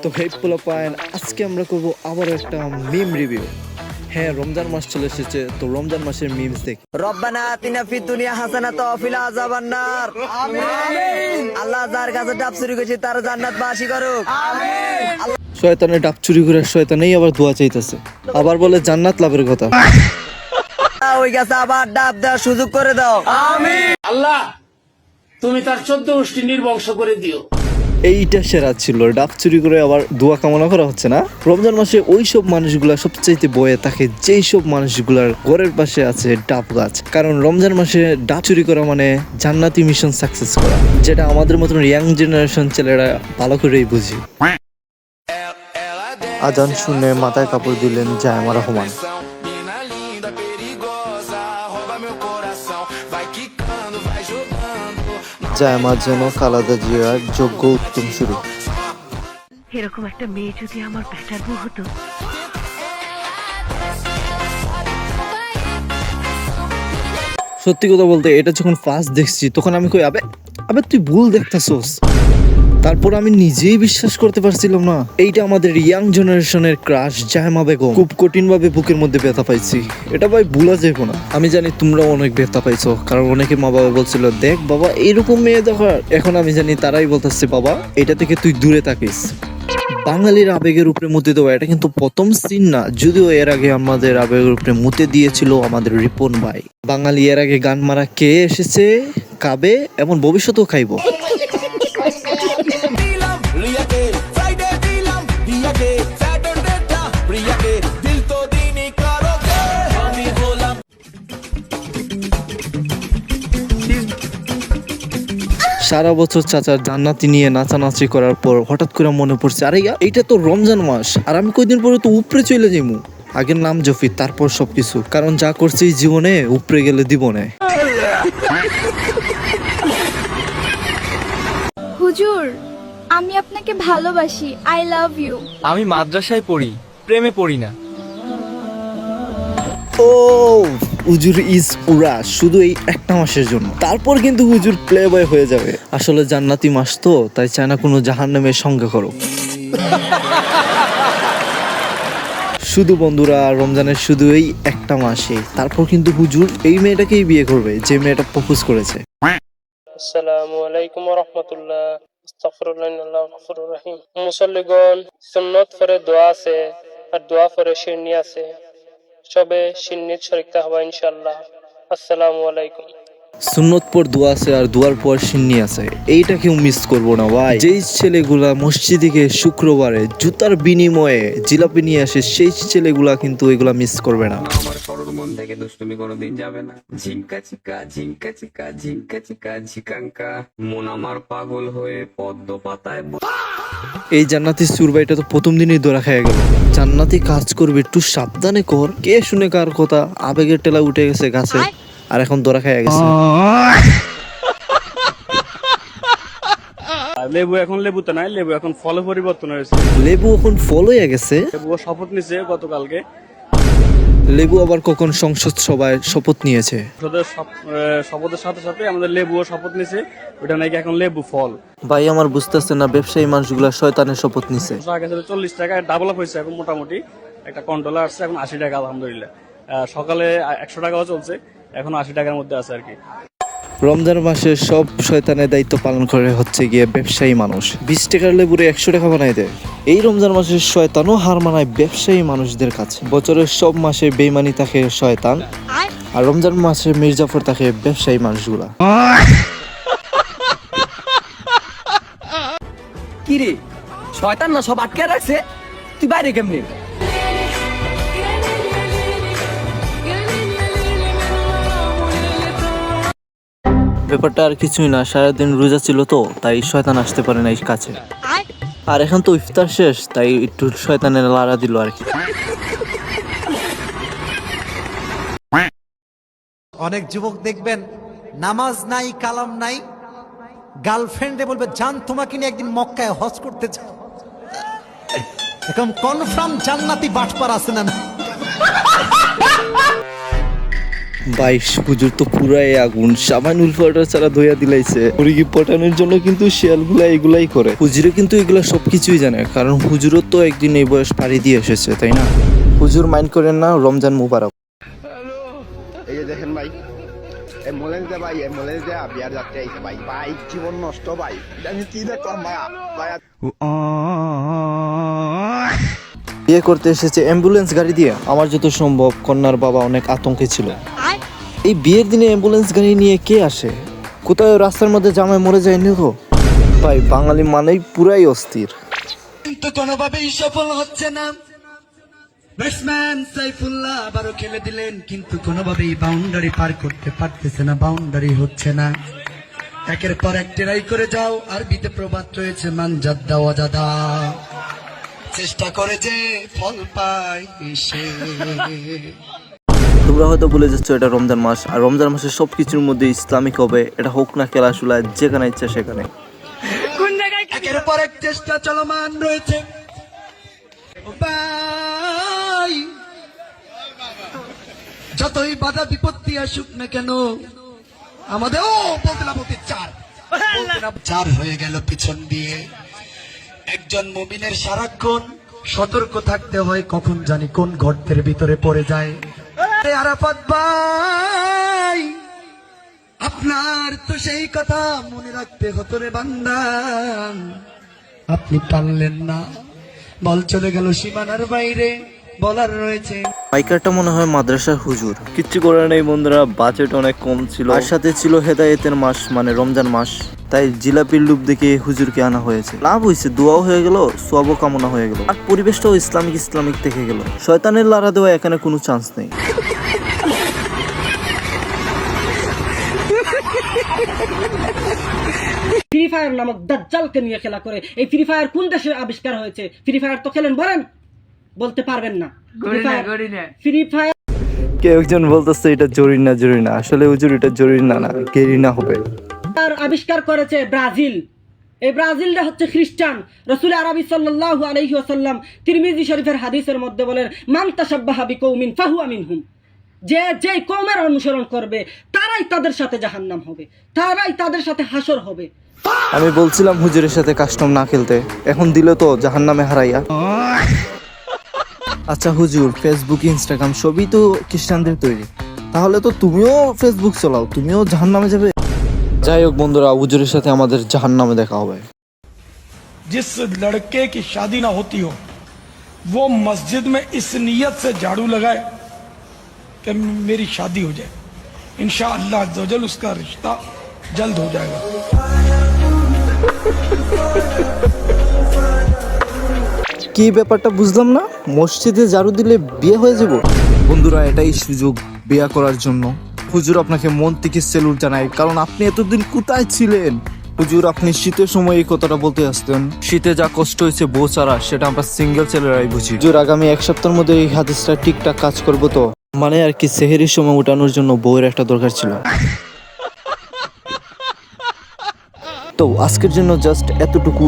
তো হেই পোলাপাইন, আজকে আমরা করব আবার একটা মিম রিভিউ। হ্যাঁ, রমজান মাস চলে এসেছে, তো রমজান মাসের মিমস দেখি। রব্বানা আতিনা ফিদ দুনিয়া হাসানাতাও ওয়া ফিল আযাবান নার। আমিন। আল্লাহ যার কাছে ডাব চুরি করেছে তার জান্নাত বাসী করুক। আমিন। শয়তানের ডাব চুরি করে শয়তানেই আবার দোয়া চাইতেছে, আবার বলে জান্নাত লাভের কথা। ওই গাছে আবার ডাব দেওয়ার সুযোগ করে দাও। আমিন। আল্লাহ তুমি তার 14 গোষ্ঠী নির্বংশ করে দিও। এইটা সেরা ছিল, ডাব চুরি করে আবার দোয়া কামনা করা হচ্ছে না। রমজান মাসে ওই সব মানুষগুলা সবচাইতে বয়ে থাকে যেই সব মানুষগুলার ঘরের পাশে আছে ডাব গাছ, কারণ রমজান মাসে ডাব চুরি করা মানে জান্নাতি মিশন সাকসেস করা, যেটা আমাদের মতন ইয়াং জেনারেশন ছেলেরা ভালো করেই বুঝি। আজান শুনে মাথায় কাপড় দিলেন জায়মা রহমান। জায়মা যেন কালাদা জিয়ার যোগ্য উত্তম শুরু। এরকম একটা মেয়ে যদি আমার বেটার বউ হতো। সত্যি কথা বলতে, এটা যখন ফার্স্ট দেখছি তখন আমি কই আবে আবে তুই ভুল দেখতাছস। তারপর আমি নিজেই বিশ্বাস করতে পারছিলাম না এইটা আমাদের ইয়াং জেনারেশনের ক্রাশ জায়মা বেগম। খুব কঠিন ভাবে বুকের মধ্যে ব্যথা পাইছি, এটা ভাই ভুলা যাইব না। আমি জানি তোমরাও অনেক ব্যথা পাইছো, কারণ অনেকে মা বাবা বলছিল দেখ বাবা এরকম মেয়ে দেখার। এখন আমি জানি তারাই বলতেছে বাবা এটা থেকে তুই দূরে থাকিস। বাঙালির আবেগের উপরে মুতে দেওয়া এটা কিন্তু প্রথম সিন না, যদিও এর আগে আমাদের আবেগের উপরে মুতে দিয়েছিল আমাদের রিপন ভাই। বাঙালি এর আগে গান মারা কে এসেছে, কাবে, এমন ভবিষ্যতেও খাইবো। সারা বছর চাচার জান্নাতি নিয়ে নাচানাচি করার পর হঠাৎ করে মনে পড়ছে আরে এইটা তো রমজান মাস, আর আমি কয়দিন পরে তো উপরে চলে যাইমু। আগের নাম জফি, তারপর সবকিছু, কারণ যা করছি জীবনে উপরে গেলে দিবনে। হুজুর, আমি আপনাকে ভালোবাসি, আই লাভ ইউ। আমি মাদ্রাসায় পড়ি, প্রেমে পড়ি না। ও হুজুর ইজ পুরা শুধু এই একটা মাসের জন্য, তারপর কিন্তু হুজুর প্লে বয় হয়ে যাবে। আসলে জান্নাতি মাস তো, তাই চায় না কোনো জাহান্নামের সঙ্গে করো। শুধু বন্ধুরা, রমজানের শুধু এই একটা মাসে, তারপর কিন্তু হুজুর এই মেয়েটাকেই বিয়ে করবে যে মেয়েটা প্রপোজ করেছে। আসসালামু আলাইকুম ওয়া রাহমাতুল্লাহ। আস্তাগফিরুল্লাহ ইন্নাল্লাহু গফুরুর রহিম। মুসল্লিগণ, সুন্নত পরে দোয়া আছে আর দোয়া পরে শিরনি আছে, সবে শিরনিত শরীক হওয়া ইনশাআল্লাহ। আসসালামু আলাইকুম। সুন্নত পর দোয়া আছে আর দোয়ার পর সিন্নি আছে, এইটা কেউ মিস করবো না ভাই। যেই ছেলেগুলা মসজিদে গিয়ে শুক্রবারে জুতার বিনিময়ে জিলাপি নিয়ে আসে, সেই ছেলেগুলা কিন্তু এগুলা মিস করবে না। আমার সরল মন থেকে দুষ্টুমি কোনোদিন যাবে না। ঝিঙ্কা চিকা ঝিঙ্কা চিকা ঝিঙ্কা চিকা ঝিকাঙ্কা, মন আমার পাগল হয়ে পদ্ম পাতায়। এই জান্নাতি সুরবাইটা তো প্রথম দিনই ধরা খেয়ে গেল। জান্নাতি কাজ করবে একটু সাবধানে কর, কে শুনে কার কথা। আবেগের টেলা উঠে গেছে গাছে, আর এখন ধরা খেয়ে গেছে। লেবু এখন লেবুতে নাই, লেবু এখন ফলে পরিবর্তন হয়েছে। লেবু এখন ফল হয়ে গেছে। লেবু শপথ নিছে গতকালকে। লেবু আবার কখন সংসদ সভায় শপথ নিয়েছে? শপথের সাথে সাথে আমাদের লেবুও শপথ নিছে, ওটা নাকি এখন লেবু ফল। ভাই আমার বুঝতেছে না, ব্যবসায়ী মানুষগুলা শয়তানের শপথ নিছে। আগে ছিল 40 টাকা, ডাবল আপ হয়েছে এখন মোটামুটি। একটা কন্ট্রোলার আসছে এখন 80 টাকা, আলহামদুলিল্লাহ। সকালে 100 টাকাও চলছে, এখন 80 টাকার মধ্যে আছে আর কি। রমজান মাসে সব শয়তানের দায়িত্ব পালন করে হচ্ছে গিয়ে ব্যবসায়ী মানুষ। 20 টাকার লেবুরে 100 টাকা বানাই দেয়। এই রমজান মাসে শয়তানও হার মানায় ব্যবসায়ী মানুষদের কাছে। বছরের সব মাসে বেইমানি থাকে শয়তান, আর রমজান মাসে মির্জাফর থাকে ব্যবসায়ী মানুষগুলা। কি রে, শয়তান না সব আটকে রাখছে, তুই বাইরে কেমনে? ব্যাপারটা আর কিছুই না, সারাদিন রোজা ছিল তো তাই শয়তান আসতে পারে না এই কাছে। আর এখন তো ইফতার শেষ, তাই একটু শয়তানের লাড়া দিল আর কি। অনেক যুবক দেখবেন নামাজ নাই, কালাম নাই, গার্লফ্রেন্ডে বলবে জান তোমাকে নিয়ে একদিন মক্কায় হজ করতে চাও। এখন কনফার্ম জান্নাতি বাটপার আছে না? বাইশ হুজুর তো পুরাই আগুন, সামানুল পাউডার ছাড়া ধোয়া দিলাইছে। মুরগি পটানোর জন্য কিন্তু শিয়ালগুলা এগুলাই করে। হুজুরে কিন্তু এগুলা সবকিছুই জানে, কারণ হুজুরও তো একদিন এই বয়স পাড়ি দিয়ে এসেছে, তাই না? হুজুর মাইন্ড করেন না, রমজান মুবারক। এই যে দেখেন ভাই, অ্যাম্বুলেন্স দে ভাই, অ্যাম্বুলেন্স দে, বিয়ার যাত্রী আইছে ভাই, ভাই জীবন নষ্ট ভাই, আমি কি দেখলাম ভাই। বিয়ে করতে এসেছে অ্যাম্বুলেন্স গাড়ি দিয়ে। আমার যত সম্ভব কন্যার বাবা অনেক আতঙ্কে ছিল। এই বিয়ের দিনে অ্যাম্বুলেন্স গাড়ি নিয়ে কে আসে? কোথায় রাস্তার মধ্যে জামাই মরে যায়নি তো? ভাই বাঙালি মানেই পুরাই অস্থির। কিন্তু কোনোভাবেই সফল হচ্ছে না। ব্যাটসম্যান সাইফুল্লাহ আবারও খেলে দিলেন, কিন্তু কোনোভাবেই বাউন্ডারি পার করতে পারতেছে না, বাউন্ডারি হচ্ছে না। একের পর এক ট্রাই করে যাও, আরবিতে প্রবাদ রয়েছে, মান জাদ্দা ওয়াজাদা, চেষ্টা করে যে ফল পায় সে। তোমরা হয়তো বলে যাচ্ছ এটা রমজান মাস, আর রমজান মাসে সবকিছুর মধ্যে ইসলামিক হবে। এটা হোক না খেলাধুলা, যেখানে ইচ্ছা সেখানে। একের পর এক চেষ্টা চলমান রয়েছে। ভাই, যতই বাধা বিপত্তি আসুক না কেন, আমাদের চার হয়ে গেল পিছন দিয়ে। একজন মুমিনের সারাক্ষণ সতর্ক থাকতে হয়, কখন জানি কোন গর্তের ভিতরে পড়ে যায়। আরাফাত ভাই, আপনার তো সেই কথা মনে রাখতে হতো রে বান্দা, আপনি পারলেন না, বল চলে গেল সীমানার বাইরে। বলার রয়েছে পাইকারটা মনে হয় মাদ্রাসার হুজুর। কিচ্ছু করার নেই বন্ধুরা, বাজেট অনেক কম ছিল, আর সাথে ছিল হেদায়েতের মাস মানে রমজান মাস। তাই জিলাপির লুপ দেখে হুজুরকে আনা হয়েছে। লাভ হয়েছে, দোয়াও হয়ে গেল, সওয়াবও কামনা হয়ে গেল, আর পরিবেশটাও ইসলামিক থেকে গেল। শয়তানের লারা দেওয়া এখানে কোনো চান্স নেই। ফ্রি ফায়ার নামক দাজ্জালকে নিয়ে খেলা করে। এই ফ্রি ফায়ার কোন দেশে আবিষ্কার হয়েছে? ফ্রি ফায়ার তো খেলেন, বলেন, বলতে পারবেন না। ফ্রি ফায়ার কেউ একজন বলতেছে এটা জরিনা, আসলে হুজুর এটা জরিনা না, গেরিনা হবে। আবিষ্কার করেছে ব্রাজিল। এই ব্রাজিলটা হচ্ছে খ্রিস্টান। রাসূল আরবি সাল্লাল্লাহু আলাইহি ওয়াসাল্লাম তিরমিজি শরীফের হাদিসের মধ্যে বলেন, মান তাশাব্বাহা বিকৌমিন ফাহুয়া মিনহুম। যে কওমের অনুসরণ করবে তারাই তাদের সাথে জাহান্নাম হবে, তারাই তাদের সাথে হাসর হবে। আমি বলছিলাম হুজুরের সাথে কাস্টম না খেলতে, এখন দিল তো জাহান্নামে হারাইয়া। আচ্ছা হুজুর, ফেসবুক ইনস্টাগ্রাম সবই তো খ্রিস্টানদের তৈরি, তাহলে তো তুমিও ফেসবুক চালাও, তুমিও জাহান্নামে যাবে। যাই হোক বন্ধুরা, হুজুরের সাথে আমাদের জাহান্নামে দেখা হবে। जिस लड़के की शादी ना होती हो वो मस्जिद में इस नियत से झाड़ू लगाए कि मेरी शादी हो जाए, इंशाअल्लाह अज़्ज़ा वजल उसका रिश्ता जल्द हो जाएगा। কি ব্যাপারটা বুঝলাম না, মসজিদে ঝাড়ু দিলে বিয়ে হয়ে যাব? বন্ধুরা, এটাই সুযোগ বিয়ে করার জন্য। হুজুর আপনাকে মন থেকে সেলুট জানাই, কারণ আপনি এতদিন কোথায় ছিলেন? হুজুর, আপনি শীতের সময় এই কথাটা বলতে আসতেন। শীতে যা কষ্ট হয়েছে বউ ছাড়া, সেটা আমরা সিঙ্গেল ছেলেরাই বুঝি। হুজুর, আগামী এক সপ্তাহের মধ্যে এই হাদিসটা ঠিকঠাক কাজ করবো তো? মানে আর কি, সেহেরির সময় উঠানোর জন্য বউয়ের একটা দরকার ছিল। তো আজকের জন্য জাস্ট এতটুকু।